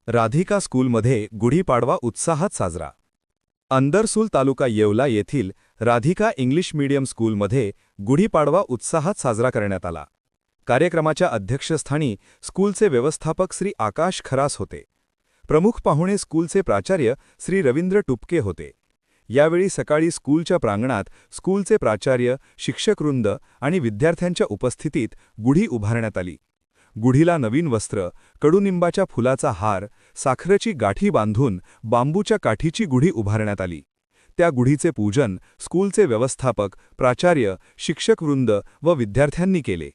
राधिका स्कूलमध्ये गुढीपाडवा उत्साहात साजरा. अंदरसूल तालुका येवला येथील राधिका इंग्लिश मीडियम स्कूलमध्ये गुढीपाडवा उत्साहात साजरा करण्यात आला. कार्यक्रमाच्या अध्यक्षस्थानी स्कूलचे व्यवस्थापक श्री आकाश खरास होते. प्रमुख पाहुणे स्कूलचे प्राचार्य श्री रवींद्र टुपके होते. यावेळी सकाळी स्कूलच्या प्रांगणात स्कूलचे प्राचार्य, शिक्षकवृंद आणि विद्यार्थ्यांच्या उपस्थितीत गुढी उभारण्यात आली. गुढीला नवीन वस्त्र, कडुनिंबाच्या फुलाचा हार, साखरेची गाठी बांधून बांबूच्या काठीची गुढी उभारण्यात आली. त्या गुढीचे पूजन स्कूलचे व्यवस्थापक, प्राचार्य, शिक्षकवृंद व विद्यार्थ्यांनी केले.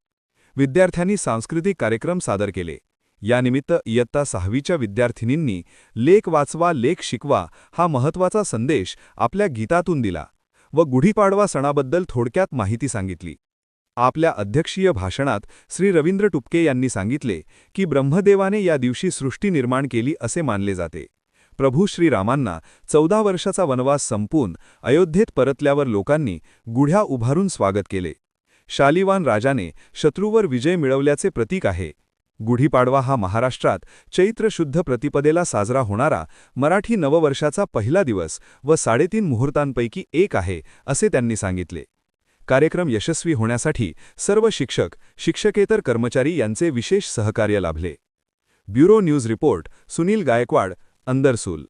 विद्यार्थ्यांनी सांस्कृतिक कार्यक्रम सादर केले. यानिमित्त इयत्ता 6वीच्या विद्यार्थिनींनी लेख वाचवा लेख शिकवा हा महत्त्वाचा संदेश आपल्या गीतातून दिला व गुढीपाडवा सणाबद्दल थोडक्यात माहिती सांगितली. आपल्या अध्यक्षीय भाषणात श्री रवींद्र टुपके यांनी सांगितले की ब्रह्मदेवाने या दिवशी सृष्टी निर्माण केली असे मानले जाते. प्रभू श्रीरामांना 14 वर्षाचा वनवास संपून अयोध्येत परतल्यावर लोकांनी गुढ्या उभारून स्वागत केले. शालिवान राजाने शत्रूवर विजय मिळवल्याचे प्रतीक आहे. गुढीपाडवा हा महाराष्ट्रात चैत्र शुद्ध प्रतिपदेला साजरा होणारा मराठी नववर्षाचा पहिला दिवस व 3.5 मुहूर्तांपैकी एक आहे असे त्यांनी सांगितले. कार्यक्रम यशस्वी होण्यासाठी सर्व शिक्षक, शिक्षकेतर कर्मचारी यांचे विशेष सहकार्य लाभले. Bureau news report, Sunil Gaikwad, Andarsul.